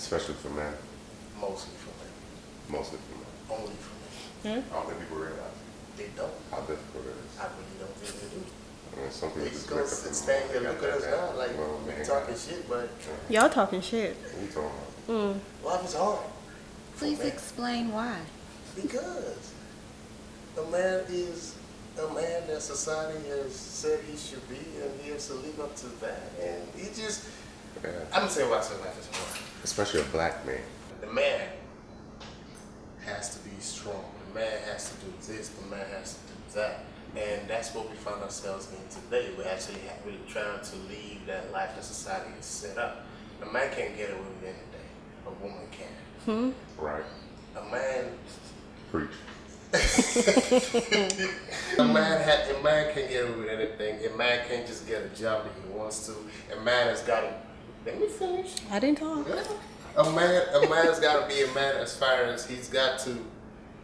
Especially for men. Mostly for men. Mostly for men. Only for men. I don't think people realize They don't. how difficult it is. I really don't think they do. I mean, some people They just just wake gonna up in the stand here morning, look at us got now that like little we man. talking shit, but Y'all talking shit. What you talking about? life is hard. Please For men. explain why. Because a man is a man that society has said he should be, and he has to live up to that. And he just, Yeah. I'm gonna say why I say life is hard. Especially a black man. The man has to be strong. The man has to do this. The man has to do that. And that's what we find ourselves in today. We're actually really trying to leave that life that society has set up. A man can't get away with anything. A woman can. Right. A man Preach. A man can't get away with anything. A man can't just get a job that he wants to. A man has got to. Let me finish. I didn't talk. A man has got to be a man as far as he's got to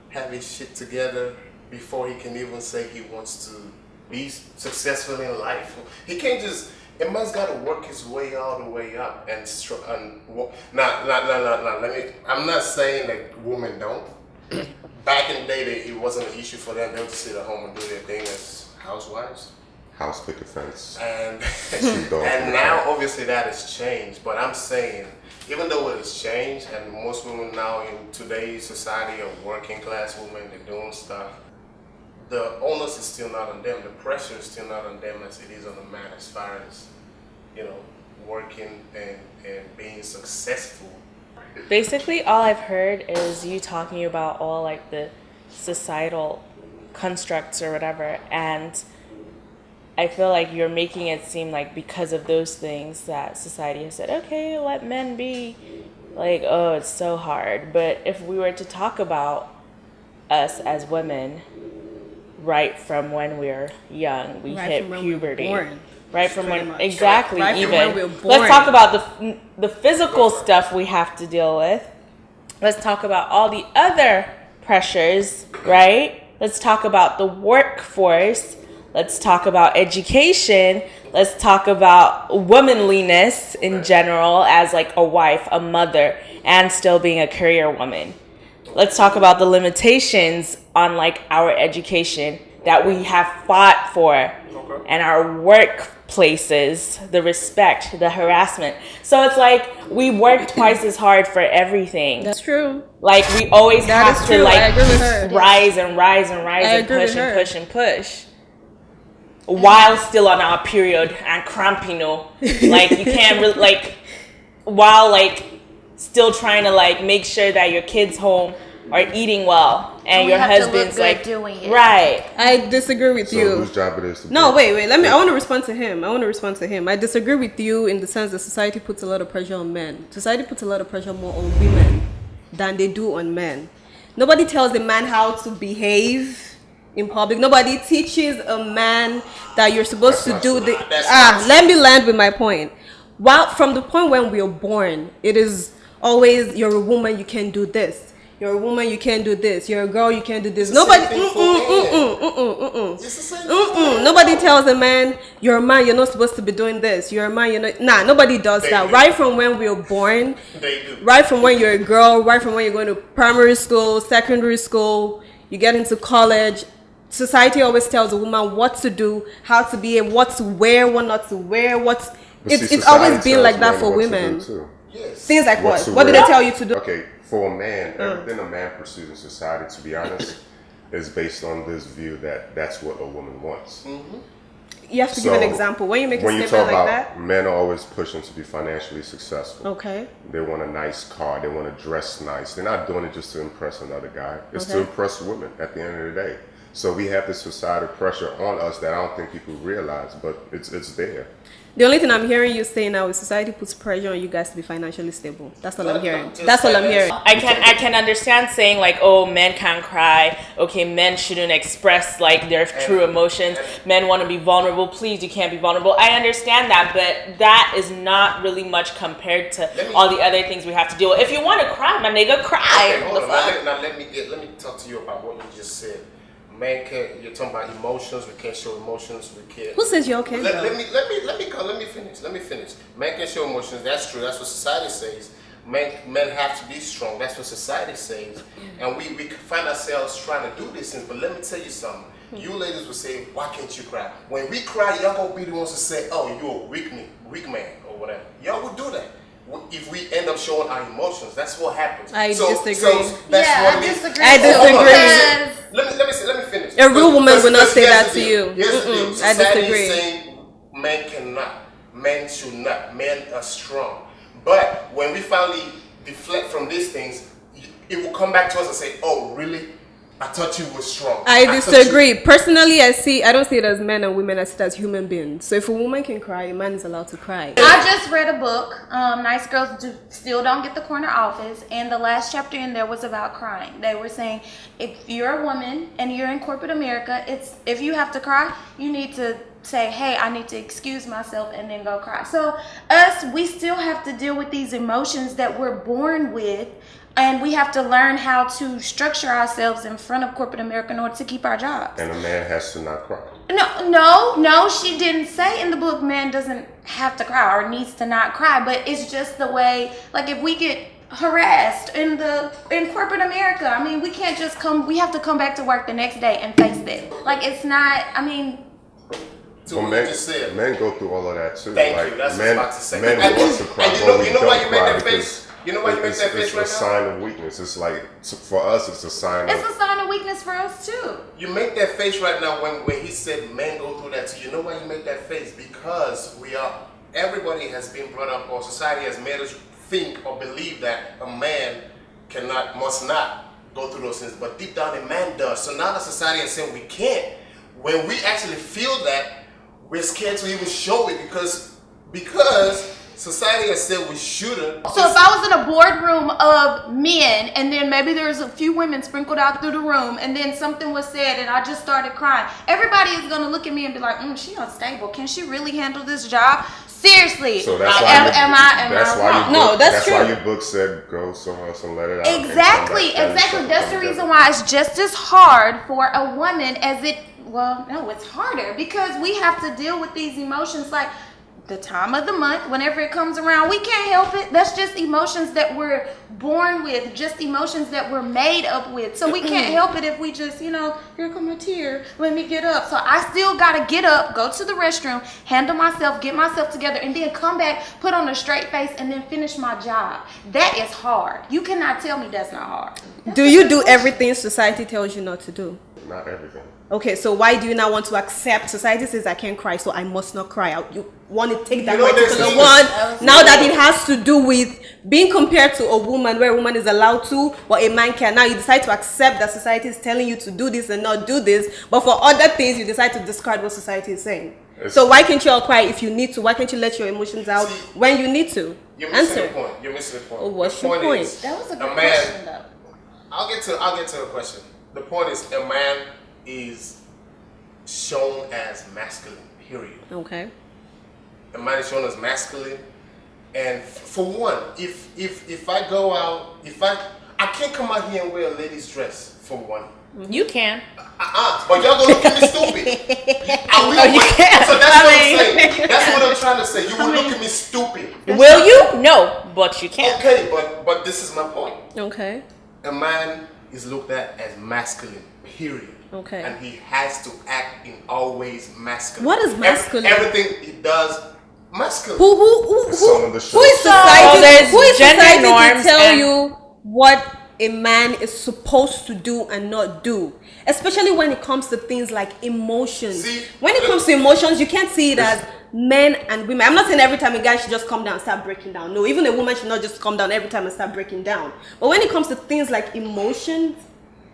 have his shit together before he can even say he wants to be successful in life. He can't just. A man's got to work his way all the way up and Let me. I'm not saying that women don't. Back in the day, it wasn't an issue for them. They would just sit at home and do their thing as housewives. House picket fence. And Dog and now, obviously, that has changed. But I'm saying, even though it has changed, and most women now in today's society are working class women, they're doing stuff, the onus is still not on them. The pressure is still not on them as it is on the man as far as, working and being successful. Basically, all I've heard is you talking about all like the societal constructs or whatever, and I feel like you're making it seem like because of those things that society has said, okay, let men be, like, oh, it's so hard. But if we were to talk about us as women, right from when we're young, we Right hit from when we were puberty. born. Right from Pretty when, much. exactly, Right from even. when we were born. Let's talk about the physical stuff we have to deal with. Let's talk about all the other pressures, right? Let's talk about the workforce. Let's talk about education. Let's talk about womanliness in general as like a wife, a mother, and still being a career woman. Let's talk about the limitations on like our education that we have fought for and our workplaces, the respect, the harassment. So it's like we work twice as hard for everything. That's true. Like we always That have is to true. I like agree with her. rise and rise and rise I and agree with push and her. push and push. While still on our period and crampino. Like you can't really like while like still trying to like make sure that your kids home are eating well and we your have to look husband's good like doing it. right. I disagree with So you. whose job it is to No, be- wait. I want to respond to him. I disagree with you in the sense that society puts a lot of pressure on men. Society puts a lot of pressure more on women than they do on men. Nobody tells a man how to behave in public. Nobody teaches a man that you're supposed to do the. Let me land with my point. While from the point when we are born, it is always you're a woman, you can't do this. You're a woman, you can't do this. You're a girl, you can't do this. Nobody. It's the same thing. Nobody tells a man, you're a man, you're not supposed to be doing this. You're a man, you're not. Nah, nobody does that. do. Right from when we were born, They do. right from when you're a girl, right from when you're going to primary school, secondary school, you get into college. Society always tells a woman what to do, how to behave, what to wear, what not to wear. But It's see, always society been like tells that for men what to women. do, too. Yes. Things like What what? to What do wear. they tell you to do? Okay, for a man, everything a man pursues in society, to be honest, is based on this view that that's what a woman wants. You have to give an So, example. When you make a When you statement talk like about that. men are always pushing to be financially successful. Okay. They want a nice car. They want to dress nice. They're not doing it just to impress another guy. It's to Okay. impress women at the end of the day. So we have this societal pressure on us that I don't think people realize, but it's there. The only thing I'm hearing you say now is society puts pressure on you guys to be financially stable. That's all I'm hearing. That's all I'm hearing. I can understand saying like, oh, men can't cry. Okay, men shouldn't express like their true emotions. Men want to be vulnerable. Please, you can't be vulnerable. I understand that, but that is not really much compared to all the other things we have to deal with. If you want to cry, my nigga, cry. Okay, What hold the on. fuck? Now let me talk to you about what you just said. Man can't. You're talking about emotions. We can't show emotions. We can't. Who says you're okay? Let me finish. Man can show emotions. That's true. That's what society says. Men have to be strong. That's what society says. And we find ourselves trying to do these things. But let me tell you something. You ladies will say, why can't you cry? When we cry, y'all gonna be the ones to say, oh, you're a weak man or whatever. Y'all would do that. If we end up showing our emotions, that's what happens. I disagree. That's disagree. Let me finish. A real woman will not say that to Here's you. the deal. I Society disagree. is saying men cannot, men should not, men are strong. But when we finally deflect from these things, it will come back to us and say, oh, really? I thought you were strong. I disagree. Personally, I don't see it as men and women. I see it as human beings. So if a woman can cry, a man is allowed to cry. I just read a book, Nice Girls Still Don't Get the Corner Office, and the last chapter in there was about crying. They were saying, if you're a woman and you're in corporate America, if you have to cry, you need to say, hey, I need to excuse myself and then go cry. So we still have to deal with these emotions that we're born with. And we have to learn how to structure ourselves in front of corporate America in order to keep our jobs. And a man has to not cry. No, she didn't say in the book man doesn't have to cry or needs to not cry, but it's just the way, like if we get harassed in corporate America, I mean, we can't just we have to come back to work the next day and face it. Like it's not, I mean. So men go through all of that too. Thank like, you, that's men, what I was about to say. Men want to cry. And you know why you make that face? You know why you make that face right now? It's a sign of weakness. It's like, for us, it's a sign It's a sign of weakness for us too. You make that face right now when he said men go through that too. You know why you make that face? Because everybody has been brought up, or society has made us think or believe that a man must not go through those things. But deep down, a man does. So now the society is saying we can't. When we actually feel that, we're scared to even show it because society has said we shouldn't. So if I was in a boardroom of men and then maybe there's a few women sprinkled out through the room and then something was said and I just started crying, everybody is going to look at me and be like, she unstable. Can she really handle this job? Seriously. So that's why that's why your book said go somewhere else and let it out. Exactly. That's the reason why it's just as hard for a woman as it's harder because we have to deal with these emotions like the time of the month, whenever it comes around, we can't help it. That's just emotions that we're born with, just emotions that we're made up with. So we can't help it if we just, here come a tear, let me get up. So I still gotta get up, go to the restroom, handle myself, get myself together, and then come back, put on a straight face, and then finish my job. That is hard. You cannot tell me that's not hard. Do you do everything society tells you not to do? Not everything. Okay, so why do you not want to accept society says I can't cry, so I must not cry? You want to take that particular one now that it has to do with being compared to a woman where a woman is allowed to, but a man can. Now you decide to accept that society is telling you to do this and not do this, but for other things you decide to discard what society is saying. So why can't you all cry if you need to? Why can't you let your emotions out when you need to? You're missing the point. You're missing the point. Oh, what's your point? That was a good question though. I'll get to a question. The point is a man is shown as masculine, period. Okay. A man is shown as masculine, and for one, if I go out, I can't come out here and wear a lady's dress for one. You can. But y'all gonna look at me stupid. You can. So that's what I'm saying. That's what I'm trying to say. You will look at me stupid. Will you? No, but you can. Okay, but this is my point. Okay. A man is looked at as masculine, period. Okay. And he has to act in always masculine. What is masculine? Everything he does, masculine. Who is there's society gender norms to tell you what a man is supposed to do and not do? Especially when it comes to things like emotions. When it comes to emotions, you can't see it as men and women. I'm not saying every time a guy should just come down and start breaking down. No, even a woman should not just come down every time and start breaking down. But when it comes to things like emotions,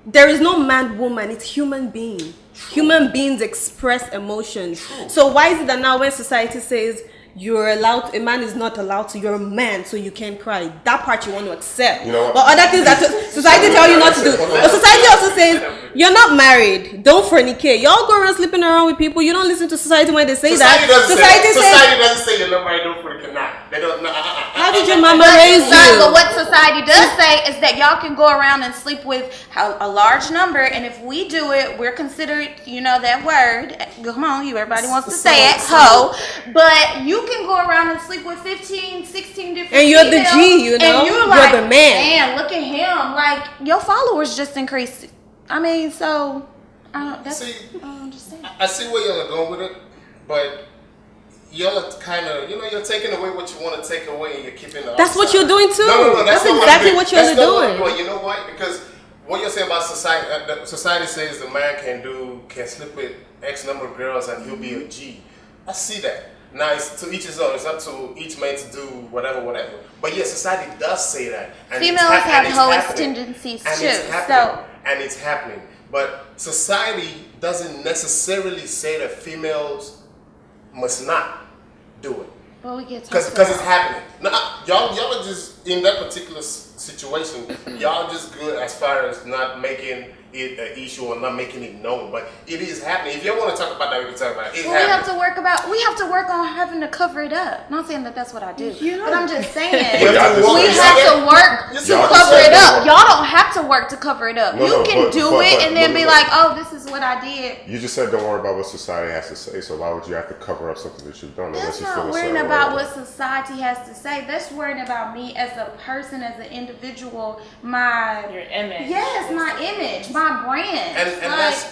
there is no man, woman, it's human being. Human beings express emotions. So why is it that now when society says you're allowed, a man is not allowed to, you're a man, so you can't cry, that part you want to accept. You know what? But other things that society tell you not to do. But society also says, you're not married, don't fornicate. Y'all go around sleeping around with people, you don't listen to society when they say that. Society doesn't say you're not married, don't fornicate. Nah, It don't, How did your mama raise But you? what society does say is that y'all can go around and sleep with a large number, and if we do it, we're considered, you know that word. Come on, everybody wants to say it, hoe. But you can go around and sleep with 15, 16 different And you're the females, G, you know? and you're You're like, the man. look at him. Like, your followers just increased. I mean, so, that's, See, I don't understand. I see where y'all are going with it, but y'all are kind of, you're taking away what you want to take away, and you're keeping the That's other what side. you're doing too. No, That's not exactly I'm what doing. you're That's not what I'm doing. doing. You know why? Because what you're saying about society, society says the man can sleep with X number of girls and he'll be a G. I see that. Now it's to each his own. It's up to each man to do whatever. But yes, society does say that. And Females have hoish tendencies and too, it's happening. so. And it's happening. But society doesn't necessarily say that females must not do it. Well, we get Because it's happening. Now, y'all are just in that particular situation. Y'all just good as far as not making it an issue or not making it known, but it is happening. If you want to talk about that, we can talk about it. It's Well, we have happening. we have to work on having to cover it up. Not saying that that's what I do, Yeah. but I'm just saying You have to we work. have to work You to see what I'm cover saying? it up. Y'all don't have to work to cover it up. No, You no, can but- do but- it but- and then no, be no. like, oh, this is what I did. You just said don't worry about what society has to say, so why would you have to cover up something that you've done That's unless you feel not a worrying certain about way? what society has to say. That's worrying about me as a person, as an individual, my Your image. yes, my image, my brand.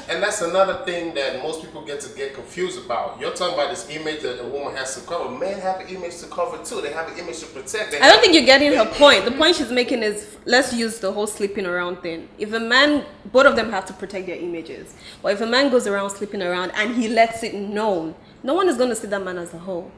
And that's another thing that most people get confused about. You're talking about this image that a woman has to cover. Men have an image to cover too. They have an image to protect. I don't think you're getting her point. The point she's making is, let's use the whole sleeping around thing. If a man, both of them have to protect their images. But if a man goes around sleeping around and he lets it known, no one is going to see that man as a whole.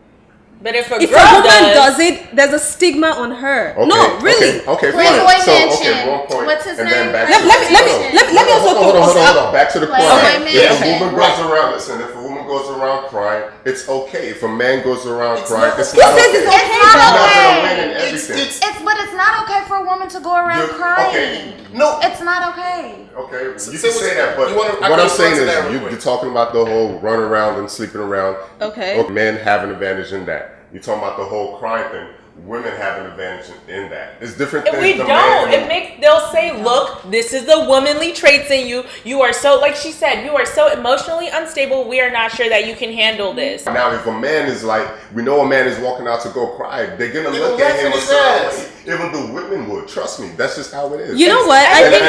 But if a If girl a woman does, does it, there's a stigma on her. Okay, No, really. Okay, Playboy fine. So, Mansion. wrong point. What's his and name? Then back Let me also hold on. Back to the point. Playboy If a Mansion. woman goes around, listen, if a woman goes around crying, it's okay. If a man goes around It's crying, not- it's Who not says okay. it's okay, You're not though? gonna win in everything. But it's not okay for a woman to go around You're- crying. okay. No. It's not okay. Okay, you So can say say what- that, but you wanna- I what can I'm saying respond to is that real you're quick. talking about the whole run around and sleeping around. Okay. Men have an advantage in that. You're talking about the whole crying thing. Women have an advantage in that. It's different things. we the don't. man- It makes they'll say, "Look, this is the womanly traits in you. You are so, like she said, you are so emotionally unstable. We are not sure that you can handle this." Now, if a man is like, we know a man is walking out to go cry, they're gonna They look gonna at him a laugh in certain his way. Even the women would. Trust me, that's just how it is. You know what? I And- think.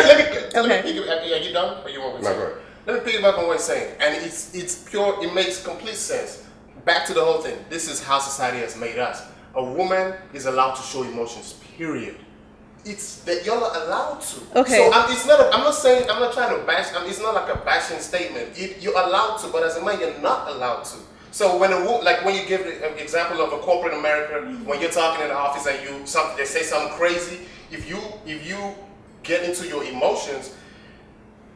and- Let me piggyback. Are you done? Or you want me to? No, go ahead. Let me piggyback on what you're saying. And it's pure, it makes complete sense. Back to the whole thing. This is how society has made us. A woman is allowed to show emotions, period. It's that you're not allowed to. Okay. So it's not. I'm not saying. I'm not trying to bash. It's not like a bashing statement. You're allowed to, but as a man, you're not allowed to. So when when you give the example of a corporate America, when you're talking in the office and they say something crazy, if you get into your emotions,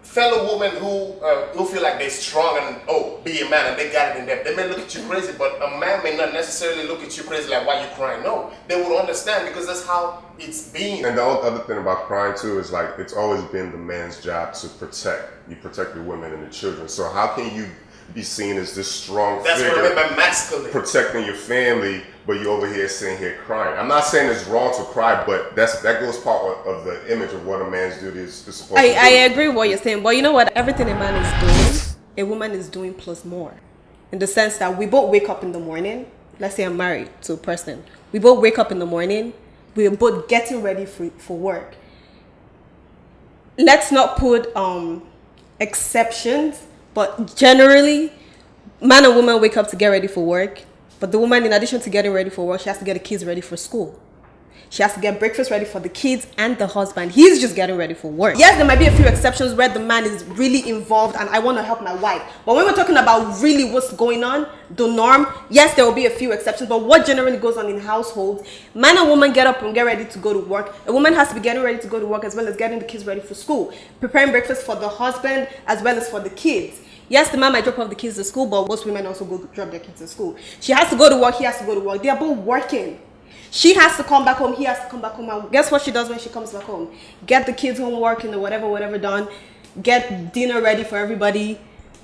fellow women who feel like they're strong and be a man and they got it in them, they may look at you crazy, but a man may not necessarily look at you crazy like why you crying. No, they will understand because that's how it's been. And the other thing about crying too is like it's always been the man's job to protect. You protect the women and the children. So how can you be seen as this strong That's what I figure mean by masculine. protecting your family, but you over here sitting here crying? I'm not saying it's wrong to cry, but that goes part of the image of what a man's duty is supposed to do. I agree with what you're saying, but you know what? Everything a man is doing, a woman is doing plus more. In the sense that we both wake up in the morning. Let's say I'm married to a person. We both wake up in the morning. We're both getting ready for work. Let's not put exceptions, but generally, man and woman wake up to get ready for work. But the woman, in addition to getting ready for work, she has to get the kids ready for school. She has to get breakfast ready for the kids and the husband. He's just getting ready for work. Yes, there might be a few exceptions where the man is really involved and I want to help my wife. But when we're talking about really what's going on, the norm, yes, there will be a few exceptions. But what generally goes on in households, man and woman get up and get ready to go to work. A woman has to be getting ready to go to work as well as getting the kids ready for school. Preparing breakfast for the husband as well as for the kids. Yes, the man might drop off the kids to school, but most women also go drop their kids to school. She has to go to work, he has to go to work. They are both working. She has to come back home, he has to come back home. And guess what she does when she comes back home? Get the kids homework and whatever done. Get dinner ready for everybody.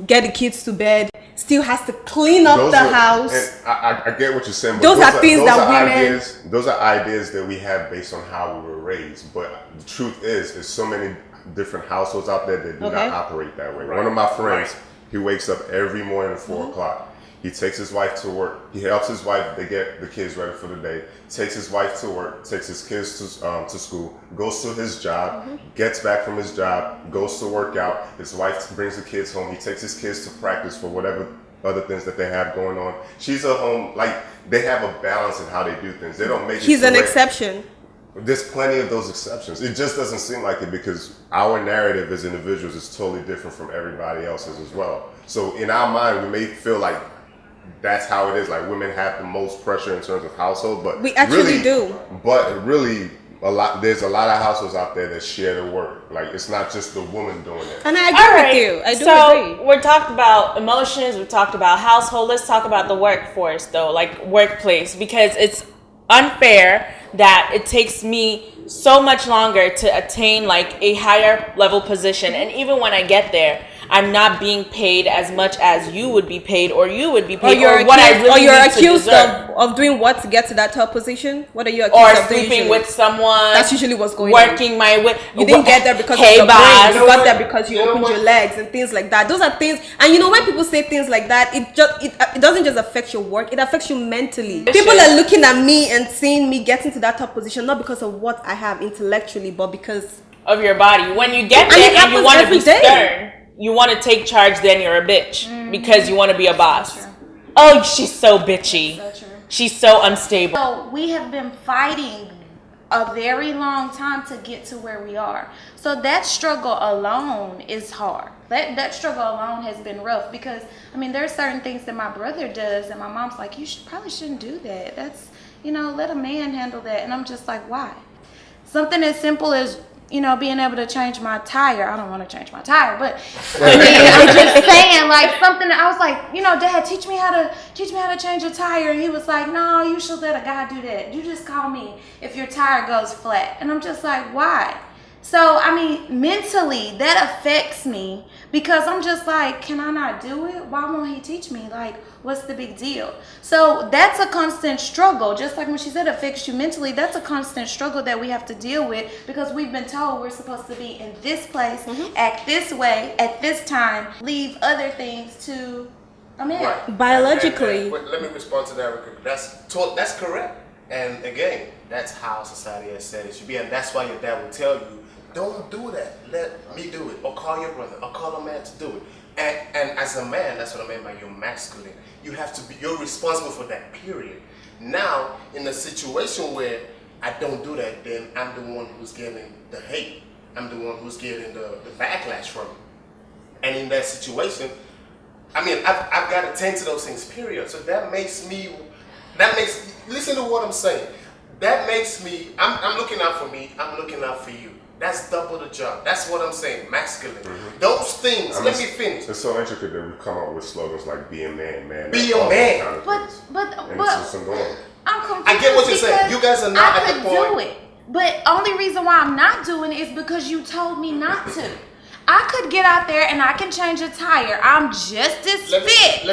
get the kids to bed, still has to clean up the house. And I get what you're saying. But Those are things that women. Those are ideas that we have based on how we were raised. But the truth is, there's so many different households out there that do not operate that way. One of my friends, he wakes up every morning at 4 o'clock. He takes his wife to work. He helps his wife to get the kids ready for the day. Takes his wife to work. Takes his kids to school. Goes to his job. Gets back from his job. Goes to work out. His wife brings the kids home. He takes his kids to practice for whatever other things that they have going on. She's at home. Like, they have a balance in how they do things. They don't make it. He's an exception. There's plenty of those exceptions. It just doesn't seem like it because our narrative as individuals is totally different from everybody else's as well. So in our mind, we may feel like that's how it is. Like, women have the most pressure in terms of household, but we actually do. But really, there's a lot of households out there that share the work. Like, it's not just the woman doing it. And I agree with you. I do agree. We're talked about emotions. We talked about household. Let's talk about the workforce, though, like workplace, because it's unfair that it takes me so much longer to attain like a higher level position, and even when I get there, I'm not being paid as much as you would be paid, or you would be paid, or what I really need to deserve. Of doing what to get to that top position? What are you accused or of sleeping with someone? That's usually what's going on. Working my way. You didn't get there because of your brain. You got there because you opened your legs and things like that. Those are things. And you know, when people say things like that, it doesn't just affect your work. It affects you mentally. People are looking at me and seeing me getting to that top position not because of what I have intellectually, but because of your body. When you get there and you want to be stern, you want to take charge, then you're a bitch because you want to be a boss. Oh, she's so bitchy. She's so unstable. So we have been fighting a very long time to get to where we are. So that struggle alone is hard. That struggle alone has been rough because, I mean, there are certain things that my brother does and my mom's like, you probably shouldn't do that. That's, let a man handle that. And I'm just like, why? Something as simple as, being able to change my tire. I don't want to change my tire, but I mean, I'm just saying, like, something that I was like, Dad, teach me how to change a tire. And he was like, no, you should let a guy do that. You just call me if your tire goes flat. And I'm just like, why? So, I mean, mentally, that affects me because I'm just like, can I not do it? Why won't he teach me? Like, what's the big deal? So that's a constant struggle. Just like when she said it affects you mentally, that's a constant struggle that we have to deal with because we've been told we're supposed to be in this place, act this way, at this time, leave other things to a man. Right. Biologically. And let me respond to that real quick. That's correct. And again, that's how society has said it should be. And that's why your dad will tell you, don't do that. Let me do it. Or call your brother. Or call a man to do it. And as a man, that's what I mean by you're masculine. You're responsible for that, period. Now, in a situation where I don't do that, then I'm the one who's getting the hate. I'm the one who's getting the backlash from it. And in that situation, I mean, I've got to tend to those things, period. So listen to what I'm saying. That makes me, I'm looking out for me, I'm looking out for you. That's double the job. That's what I'm saying, masculine. Those things, let me finish. It's so intricate that we've come up with slogans like be a man. Be a man. But it's just annoying. I'm confused. I get what you're saying. You guys are not at the point. I could do it. But only reason why I'm not doing it is because you told me not to. I could get out there and I can change a tire. I'm just as fit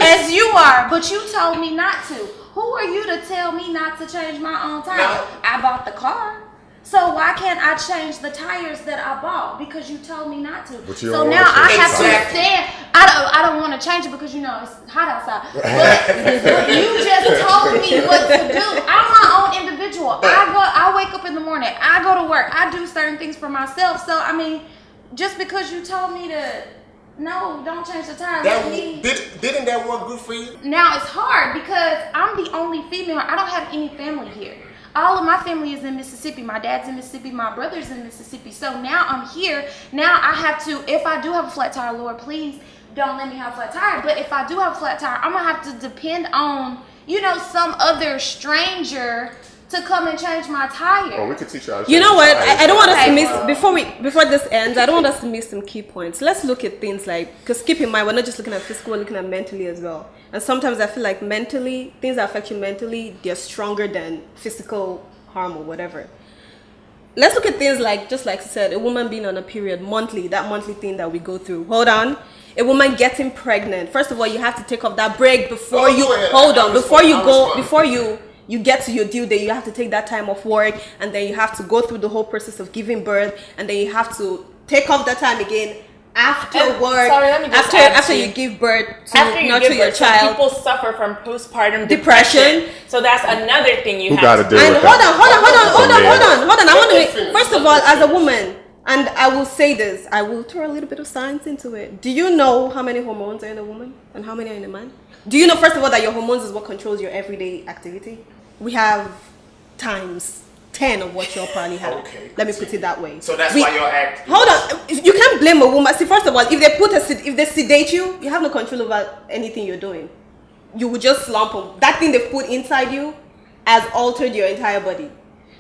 as you are, but you told me not to. Who are you to tell me not to change my own tire? No. I bought the car. So why can't I change the tires that I bought because you told me not to? So now I have to stand. I don't want to change it because it's hot outside. But you just told me what to do. I'm my own individual. I wake up in the morning. I go to work. I do certain things for myself. So I mean, just because you told me to don't change the tires. Didn't that work good for you? Now it's hard because I'm the only female. I don't have any family here. All of my family is in Mississippi. My dad's in Mississippi. My brother's in Mississippi. So now I'm here. Now I have to, if I do have a flat tire, Lord, please don't let me have a flat tire. But if I do have a flat tire, I'm going to have to depend on, some other stranger to come and change my tire. Oh, we could teach you how to You know what? I don't want us to miss, before this ends, I don't want us to miss some key points. Let's look at things like, because keep in mind, we're not just looking at physical, we're looking at mentally as well. And sometimes I feel like mentally, things that affect you mentally, they're stronger than physical harm or whatever. let's look at things like, just like you said, a woman being on a period monthly, that monthly thing that we go through. Hold on. A woman getting pregnant. First of all, you have to take off that break before you get to your due date. You have to take that time off work, and then you have to go through the whole process of giving birth, and then you have to take off that time again after work. Sorry, let me just after you give birth to nurture your child. So people suffer from postpartum depression. So that's another thing you have to deal with. Hold on. I want to make, first of all, as a woman, and I will say this, I will throw a little bit of science into it. Do you know how many hormones are in a woman and how many are in a man? Do you know, first of all, that your hormones is what controls your everyday activity? We have times 10 of what you'll probably have. Okay. Let me put it that way. So that's why you're acting. Hold on. You can't blame a woman. See, first of all, if they sedate you, you have no control over anything you're doing. You will just slump them. That thing they put inside you has altered your entire body.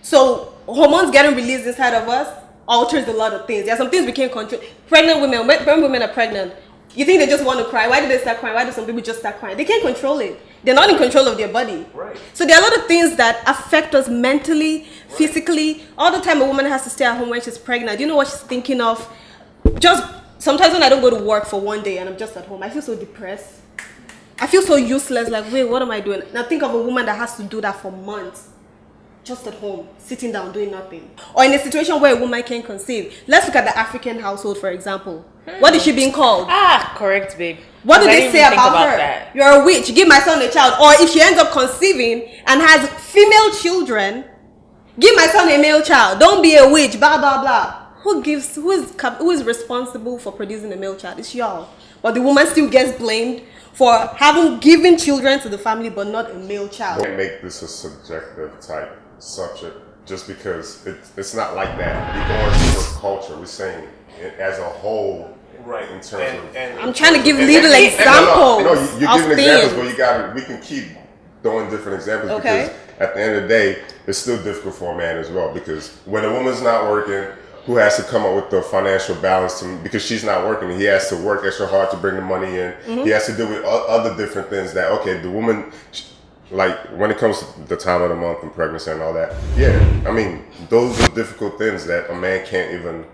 So hormones getting released inside of us alters a lot of things. There are some things we can't control. Pregnant women, when women are pregnant, you think they just want to cry. Why do they start crying? Why do some people just start crying? They can't control it. They're not in control of their body. Right. So there are a lot of things that affect us mentally, physically. All the time a woman has to stay at home when she's pregnant. You know what she's thinking of? Just sometimes when I don't go to work for one day and I'm just at home, I feel so depressed. I feel so useless. Like, wait, what am I doing? Now think of a woman that has to do that for months. Just at home, sitting down, doing nothing. Or in a situation where a woman can conceive. Let's look at the African household, for example. What is she being called? Correct, babe. What do they say about her? That. You're a witch. Give my son a child. Or if she ends up conceiving and has female children, give my son a male child. Don't be a witch. Blah blah blah. Who is responsible for producing a male child? It's y'all. But the woman still gets blamed for having given children to the family, but not a male child. Don't make this a subjective type subject just because it's not like that. We're going through a culture. We're saying it as a whole, right? In terms of, I'm trying to give little examples. No, you're giving examples, but we can keep throwing different examples because at the end of the day, it's still difficult for a man as well. Because when a woman's not working, who has to come up with the financial balance because she's not working, he has to work extra hard to bring the money in. Mm-hmm. He has to deal with other different things that, okay, the woman, like when it comes to the time of the month and pregnancy and all that, I mean, those are difficult things that a man can't even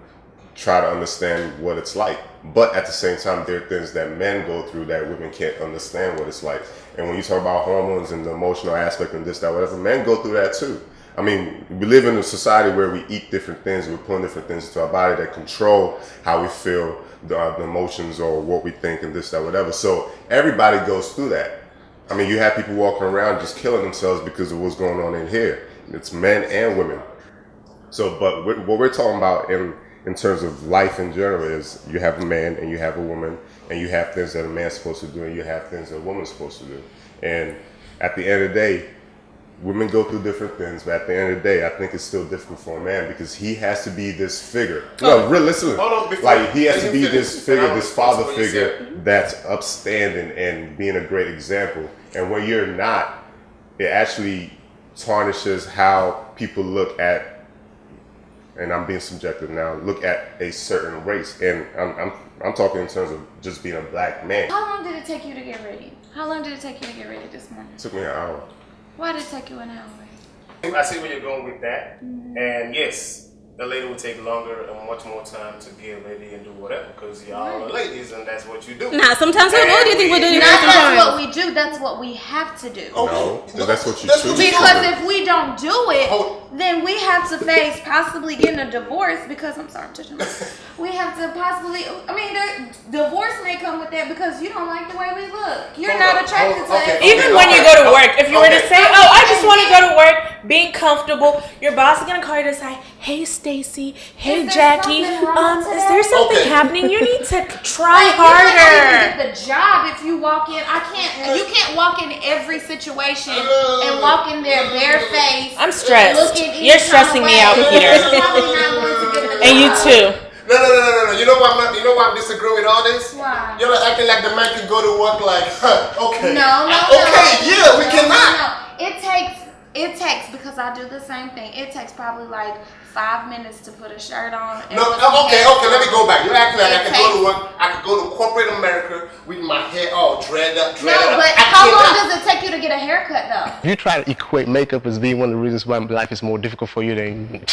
try to understand what it's like. But at the same time, there are things that men go through that women can't understand what it's like. And when you talk about hormones and the emotional aspect and this, that, whatever, men go through that too. I mean, we live in a society where we eat different things, we're putting different things into our body that control how we feel, the emotions or what we think and this, that, whatever. So everybody goes through that. I mean, you have people walking around just killing themselves because of what's going on in here. It's men and women. So, but what we're talking about in terms of life in general is you have a man and you have a woman and you have things that a man's supposed to do and you have things that a woman's supposed to do. And at the end of the day, women go through different things, but at the end of the day, I think it's still difficult for a man because he has to be this figure. No, really, listen. Like, he has to be this figure, this father figure that's upstanding and being a great example. And when you're not, it actually tarnishes how people look at, and I'm being subjective now, look at a certain race. And I'm talking in terms of just being a black man. How long did it take you to get ready? How long did it take you to get ready this morning? It took me an hour. Why did it take you an hour? I see where you're going with that. Mm-hmm. And yes, the lady will take longer and much more time to get ready and do whatever because y'all are ladies and that's what you do. Nah, sometimes what do you think we're doing? That's what we do. That's what we have to do. No, that's what you choose. Because if we don't do it, then we have to face possibly getting a divorce because, I'm sorry, I'm touching my we have to possibly, I mean, the divorce may come with that because you don't like the way we look. You're not attracted to us. Even when you go to work, if you were to say, oh, I just want to go to work, being comfortable, your boss is going to call you to say, hey, Stacy, hey, Jackie, is there something happening? You need to try harder. You can't get the job if you walk in. You can't walk in every situation and walk in there bare face. I'm stressed. You're stressing me out, Peter. And you too. No. You know why I'm disagreeing with all this? Why? You're acting like the man can go to work like, okay. No. We cannot. It takes, because I do the same thing, it takes probably like 5 minutes to put a shirt on. Okay, let me go back. You're acting like I can go to work, I could go to corporate America with my hair all dread up. No, but how long does it take you to get a haircut though? You try to equate makeup as being one of the reasons why life is more difficult for you than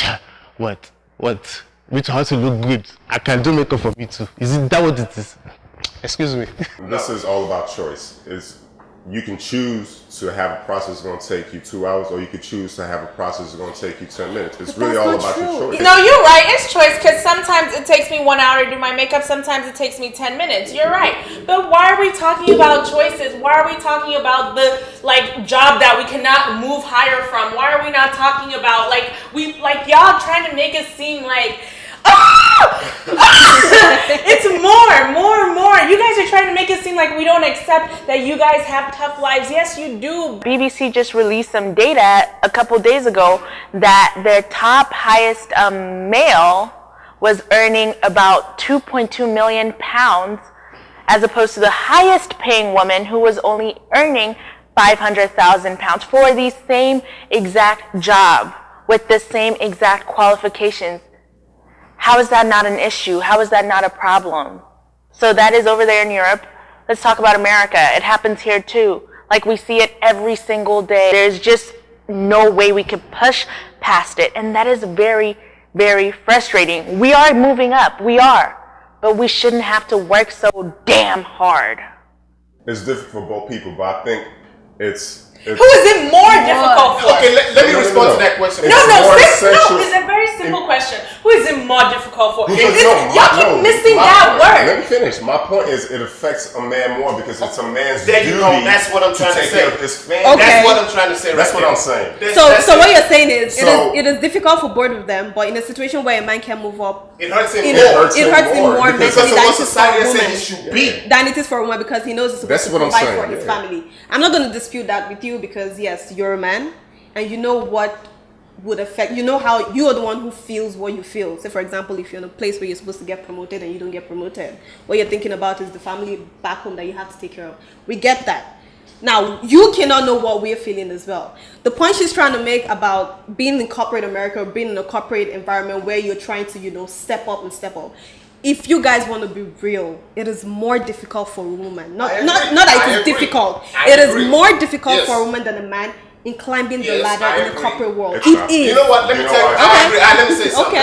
What? Me too, how to look good. I can do makeup for me too. Is it that what it is? Excuse me. This is all about choice. You can choose to have a process that's going to take you 2 hours, or you could choose to have a process that's going to take you 10 minutes. It's really all about your choice. No, you're right. It's choice, because sometimes it takes me 1 hour to do my makeup. Sometimes it takes me 10 minutes. You're right. But why are we talking about choices? Why are we talking about the job that we cannot move higher from? Why are we not talking about y'all trying to make it seem like it's more. You guys are trying to make it seem like we don't accept that you guys have tough lives. Yes, you do. BBC just released some data a couple days ago that their top highest male was earning about 2.2 million pounds, as opposed to the highest paying woman who was only earning 500,000 pounds for the same exact job with the same exact qualifications. How is that not an issue? How is that not a problem? So that is over there in Europe. Let's talk about America. It happens here too. We see it every single day. There's just no way we could push past it. And that is very, very frustrating. We are moving up. We are. But we shouldn't have to work so damn hard. It's different for both people, but I think it's who is it more difficult for? Okay, let me respond to that question. It's a very simple question. Who is it more difficult for? Y'all keep missing that word. Let me finish. My point is, it affects a man more because it's a man's duty. That's what I'm trying to say. Take care of his family. Okay. That's what I'm trying to say. That's what I'm saying. So what you're saying is, it is difficult for both of them, but in a situation where a man can move up, it hurts him it hurts him more because mentally of what society says it should be than it is for a woman, because he knows he's supposed to provide for his family. I'm not going to dispute that with you, because yes, you're a man and you know what would affect, you know how you are the one who feels what you feel. So for example, if you're in a place where you're supposed to get promoted and you don't get promoted, what you're thinking about is the family back home that you have to take care of. We get that. Now, you cannot know what we're feeling as well. The point she's trying to make about being in corporate America, or being in a corporate environment where you're trying to, step up. If you guys want to be real, it is more difficult for a woman. Not that it is difficult. It is more difficult for a woman than a man in climbing the ladder in the corporate world. It is. You know what? Let me tell you. I agree. Let me say something. Okay.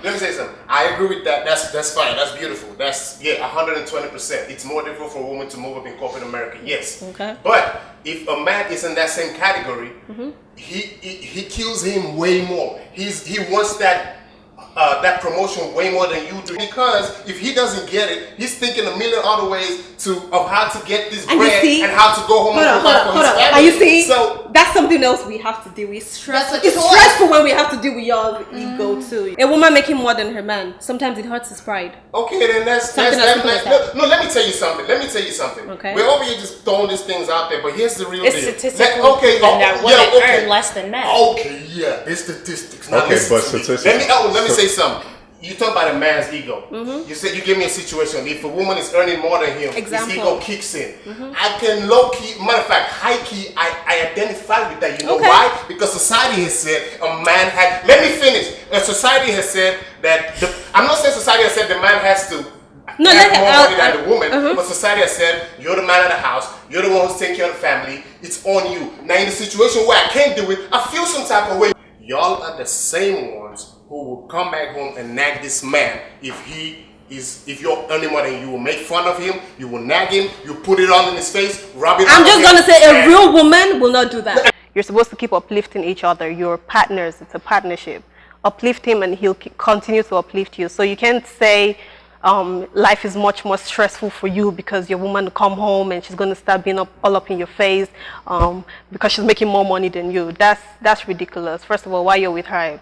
Let me say something. I agree with that. That's fine. That's beautiful. That's 120%. It's more difficult for a woman to move up in corporate America. Yes. Okay. But if a man is in that same category, he kills him way more. He wants that promotion way more than you do, because if he doesn't get it, he's thinking a million other ways of how to get this bread and how to go home and provide for his family. And you see, so that's something else we have to deal with. It's stressful when we have to deal with your ego too. A woman making more than her man, sometimes it hurts his pride. Okay, then that's no. Let me tell you something. Okay. We're over here just throwing these things out there, but here's the real deal. Statistically proven that women earn less than men. Okay, yeah, it's statistics. Now okay, but statistics. Let me say something. You talk about a man's ego. You said you give me a situation. If a woman is earning more than him, his ego kicks in. I can low key, matter of fact, high key, I identify with that. You know why? Because society has said a man had. Let me finish. Society has said that. I'm not saying society has said the man has to. Have more money than the woman, but society has said you're the man of the house. You're the one who's taking care of the family. It's on you. Now, in the situation where I can't do it, I feel some type of way. Y'all are the same ones who will come back home and nag this man if you're earning more than you. Will make fun of him, you will nag him, you put it on in his face, rub it. I'm just gonna say a real woman will not do that. You're supposed to keep uplifting each other. You're partners. It's a partnership. Uplift him and he'll continue to uplift you. So you can't say life is much more stressful for you because your woman will come home and she's going to start being all up in your face because she's making more money than you. That's ridiculous. First of all, why you're with her,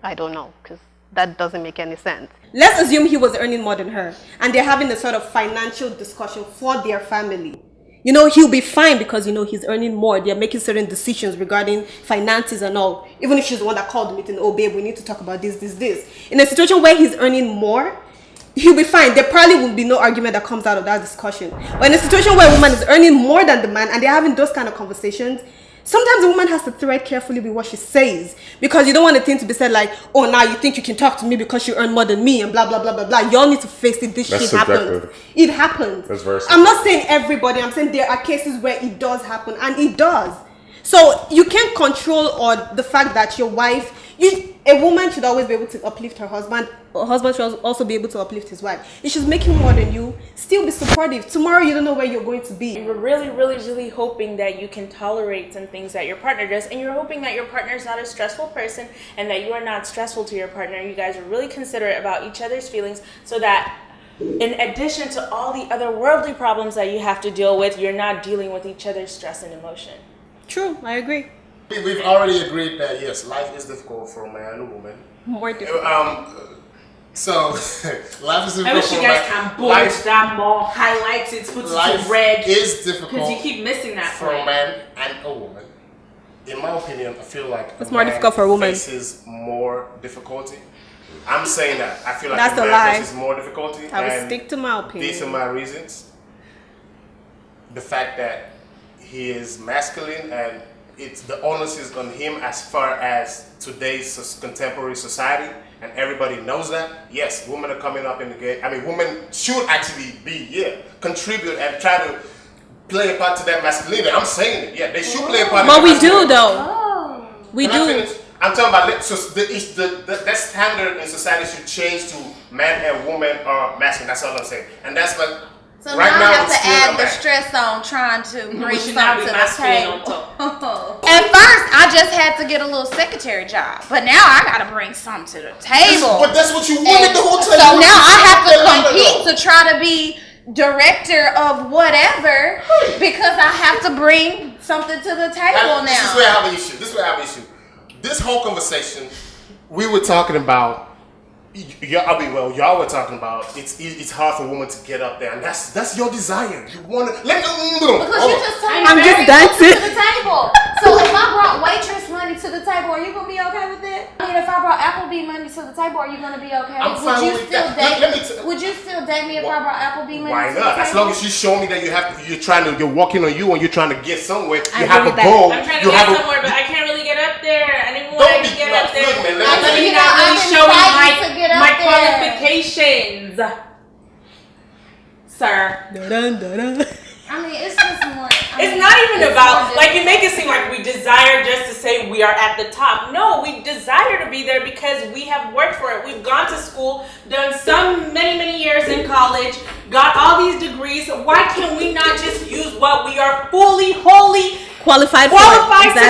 I don't know, because that doesn't make any sense. Let's assume he was earning more than her and they're having a sort of financial discussion for their family. He'll be fine because, he's earning more. They're making certain decisions regarding finances and all. Even if she's the one that called the meeting, oh, babe, we need to talk about this. In a situation where he's earning more, he'll be fine. There probably will be no argument that comes out of that discussion. But in a situation where a woman is earning more than the man and they're having those kind of conversations, sometimes a woman has to tread carefully with what she says, because you don't want a thing to be said like, oh, now you think you can talk to me because you earn more than me and blah, blah, blah, blah, blah. Y'all need to face it. This shit happens. It happens. That's very I'm not saying everybody. I'm saying there are cases where it does happen, and it does. So you can't control or the fact that your wife, A woman should always be able to uplift her husband. A husband should also be able to uplift his wife. If she's making more than you, still be supportive. Tomorrow, you don't know where you're going to be. You're really, really, really hoping that you can tolerate some things that your partner does, and you're hoping that your partner is not a stressful person and that you are not stressful to your partner. You guys are really considerate about each other's feelings so that in addition to all the other worldly problems that you have to deal with, you're not dealing with each other's stress and emotion. True, I agree. We've already agreed that yes, life is difficult for a man and a woman. More difficult. So life is difficult I wish for you a guys man. can bold that more, highlight it, put it Life in red. is difficult Because you keep missing that for a point. man and a woman. In my opinion, I feel like It's a more man difficult for a woman. faces more difficulty. I'm saying that. I feel like That's a a man lie. faces more difficulty. I will and stick to my opinion. these are my reasons. The fact that he is masculine and it's the onus is on him as far as today's contemporary society, and everybody knows that. Yes, women are coming up in the game. I mean, women should actually contribute and try to play a part to that masculinity. I'm saying it. Yeah, they should play a part. But we in do that though. We Can I do. finish? I'm talking about so that standard in society should change to man and woman are masculine. That's all I'm saying, and that's what. So right now I have it's to still add a the man. stress on trying to bring should not something be to the masculine on table. top. At first, I just had to get a little secretary job, but now I gotta bring something to the table. But that's what you wanted the whole time. So You now I wanted have to that ladder, compete though. to try to be director of whatever because I have to bring something to the table This is now. where I have an issue. This whole conversation, we were talking about. Y'all were talking about it's hard for women to get up there, and that's your desire. You want to let me. Because you just told me I'm just dancing. to the table. So if I brought waitress money to the table, are you gonna be okay with it? I mean, if I brought Applebee money to the table, are you gonna be okay? I'm fine would you with still that. date? Let me Would you still date me if I brought Applebee money Why to not? the table? As long as you show me that you're working on you and you're trying to get somewhere. I You have agree a with that. goal. I'm trying to You get have somewhere, but I can't really get up there anymore. Don't I be can get up there. look, man, let me I'm tell you. not really I've been showing fighting to get up my there. qualifications, sir. Dun-dun-dun-dun. I mean, it's just more. It's not even about, like, you make it seem like we desire just to say we are at the top. No, we desire to be there because we have worked for it. We've gone to school, done some many years in college, got all these degrees. Why can we not just use what we are fully, wholly Qualified to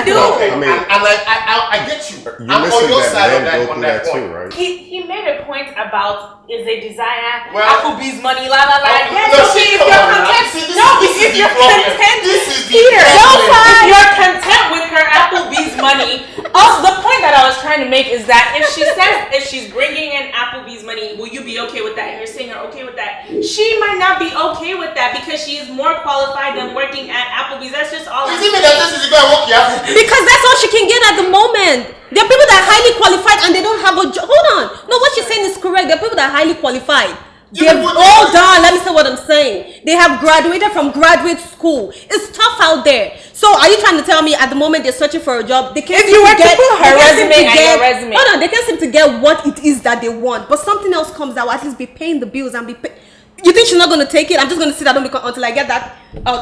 do? Okay, I mean- I get you. You I'm on listen your that side of men that go on through that that point. too, right? He made a point about is a desire Well- Applebee's money, la la la. Oh, Yes, no, okay, see, if come you're on now. content. See, this No, is if the you're problem. content, This is the Peter, problem. if you're content with her Applebee's money. Also, the point that I was trying to make is that if she says if she's bringing in Applebee's money, will you be okay with that? And you're saying you're okay with that. She might not be okay with that because she is more qualified than working at Applebee's. That's just all. You see me that this is going to work here. Because that's all she can get at the moment. There are people that are highly qualified and they don't have a job. Hold on. No, what she's saying is correct. There are people that are highly qualified. They've all done. Let me say what I'm saying. They have graduated from graduate school. It's tough out there. So are you trying to tell me at the moment they're searching for a job? They can't If you seem were to to get put her they can't seem resume to and get- your resume. Hold on. They can't seem to get what it is that they want. But something else comes that will at least be paying the bills and be pay. You think she's not going to take it? I'm just going to sit down until I get that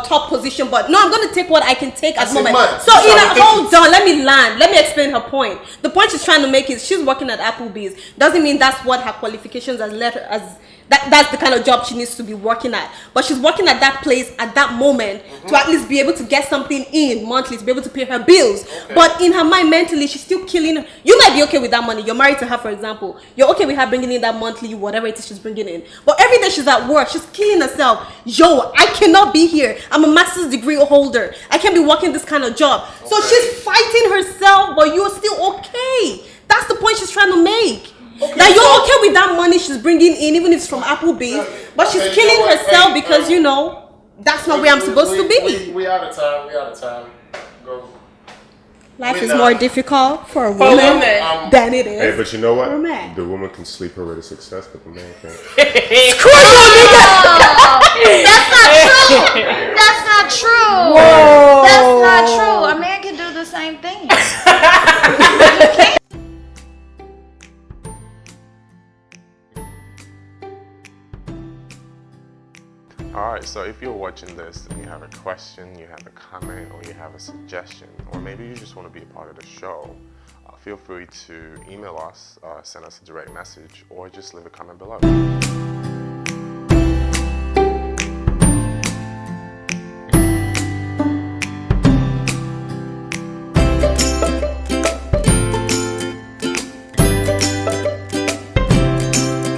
top position. But no, I'm going to take what I can take at the moment. So, That's how we hold on. Let me land. Let me explain her point. The point she's trying to make is she's working at Applebee's. Doesn't mean that's what her qualifications has led her as. That's the kind of job she needs to be working at. But she's working at that place at that moment to at least be able to get something in monthly, to be able to pay her bills. Okay. But in her mind, mentally, she's still killing. You might be okay with that money. You're married to her, for example. You're okay with her bringing in that monthly, whatever it is she's bringing in. But every day she's at work, she's killing herself. Yo, I cannot be here. I'm a master's degree holder. I can't be working this kind of job. So she's fighting herself, but you're still okay. That's the point she's trying to make. Okay, Now you're so- okay with that money she's bringing in, even if it's from Applebee's, but she's Okay, killing you know what? herself Hey, because that's not where I'm supposed to be. We out of time. Go. Life we is done. more difficult for a For woman women. than it Hey, is. but you know what? For a man. The woman can sleep her way to success, but the man can't. Screw you, nigga. That's not true. That's not true. Whoa. That's not true. A man can do the same thing. Alright, so if you're watching this and you have a question, you have a comment, or you have a suggestion, or maybe you just want to be a part of the show, feel free to email us, send us a direct message, or just leave a comment below.